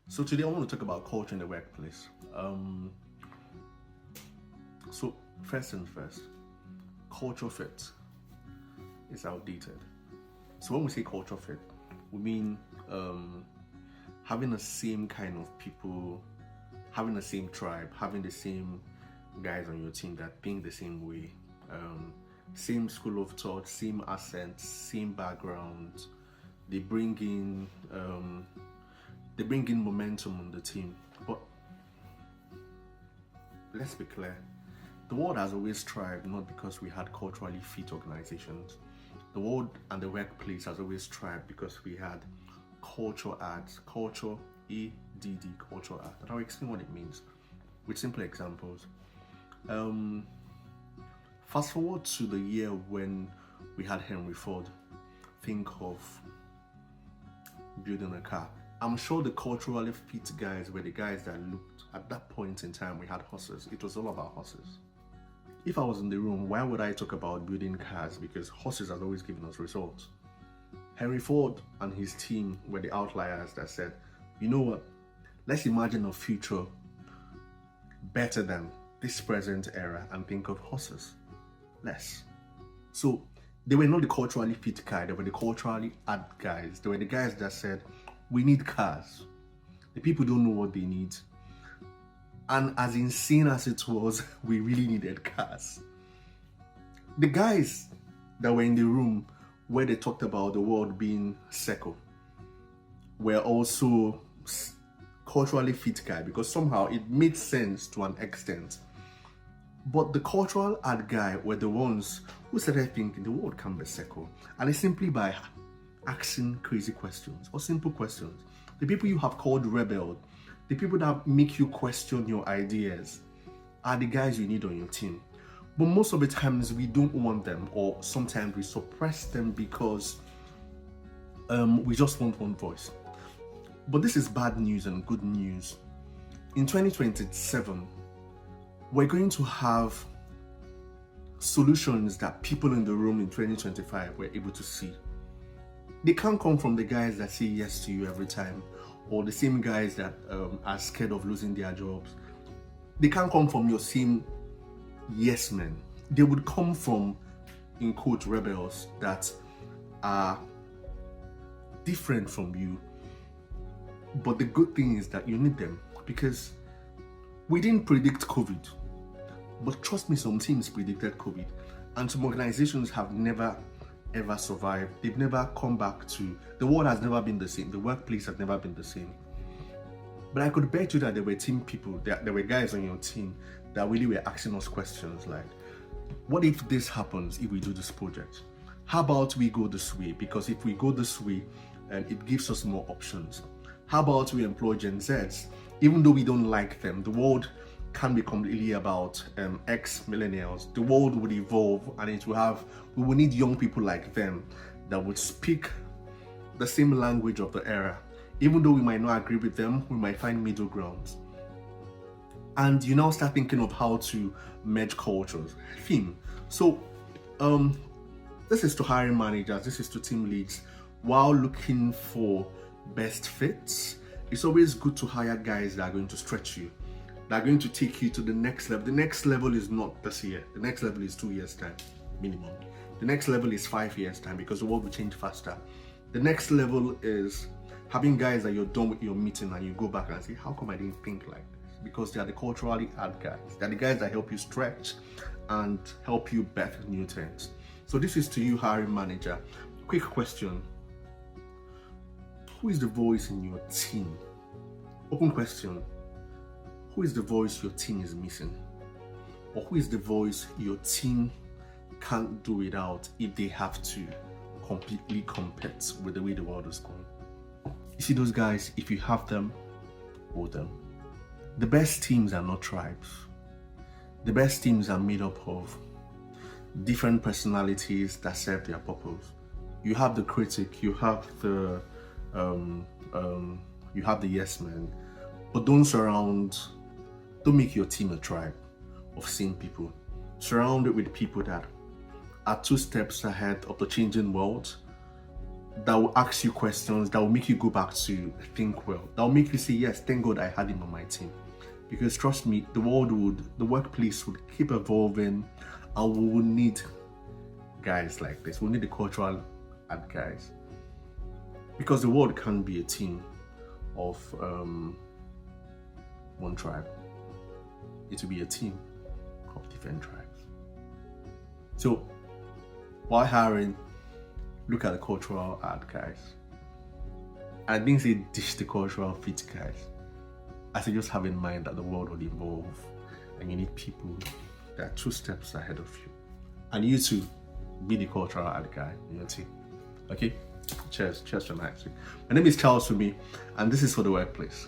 So today I want to talk about culture in the workplace. So first and first, culture fit is outdated. So when we say culture fit, we mean having the same kind of people, having the same tribe, having the same guys on your team that think the same way, same school of thought, same accent, same background. They bring in momentum on the team. But let's be clear, the world has always thrived not because we had culturally fit organizations. The world and the workplace has always thrived because we had culture ads, culture ADD, culture ad. And I'll explain what it means with simple examples. Fast forward to the year when we had Henry Ford. Think of building a car. I'm sure the culturally fit guys were the guys that looked at that point in time. We had horses. It was all about horses. If I was in the room, why would I talk about building cars? Because horses has always given us results. Henry Ford and his team were the outliers that said, you know what, let's imagine a future better than this present era and think of horses less. So they were not the culturally fit guy, they were the culturally ad guys. They were the guys that said, we need cars. The people don't know what they need. And as insane as it was, we really needed cars. The guys that were in the room where they talked about the world being circle were also culturally fit guy because somehow it made sense to an extent. But the cultural ad guy were the ones who started thinking the world can be circle. And it's simply by asking crazy questions or simple questions. The people you have called rebel, the people that make you question your ideas are the guys you need on your team. But most of the times we don't want them, or sometimes we suppress them because we just want one voice. But this is bad news and good news. In 2027, we're going to have solutions that people in the room in 2025 were able to see. They can't come from the guys that say yes to you every time, or the same guys that are scared of losing their jobs. They can't come from your same yes men. They would come from, in quote, rebels that are different from you. But the good thing is that you need them because we didn't predict COVID. But trust me, some teams predicted COVID. And some organizations have never ever survived. They've never come back to, the world has never been the same. The workplace has never been the same. But I could bet you that there were team people, there were guys on your team that really were asking us questions like, what if this happens if we do this project? How about we go this way? Because if we go this way, it gives us more options. How about we employ Gen Zs? Even though we don't like them, the world can be completely about ex-millennials. The world would evolve and we will need young people like them that would speak the same language of the era. Even though we might not agree with them, we might find middle grounds. And you now start thinking of how to merge cultures. Theme. So this is to hiring managers, this is to team leads. While looking for best fits, it's always good to hire guys that are going to stretch you, that are going to take you to the next level. The next level is not this year. The next level is 2 years time, minimum. The next level is 5 years time because the world will change faster. The next level is having guys that you're done with your meeting and you go back and say, how come I didn't think like this? Because they are the culturally ad guys. They're the guys that help you stretch and help you birth new things. So this is to you, hiring manager. Quick question. Who is the voice in your team? Open question. Who is the voice your team is missing? Or who is the voice your team can't do without if they have to completely compete with the way the world is going? You see those guys, if you have them, hold them. The best teams are not tribes. The best teams are made up of different personalities that serve their purpose. You have the critic, you have the yes man, but don't make your team a tribe of same people. Surround it with people that are 2 steps ahead of the changing world that will ask you questions, that will make you go back to think well, that will make you say, yes, thank God I had him on my team. Because trust me, the workplace would keep evolving, and we will need guys like this. We need the cultural art guys. Because the world can't be a team of one tribe. It will be a team of different tribes. So while hiring, look at the cultural art guys. I didn't say dish the cultural fit guys. I said just have in mind that the world will evolve and you need people that are 2 steps ahead of you. And you too, be the cultural art guy in your team. Okay? Cheers for next week. My name is Charles Fumi, and this is For the Workplace.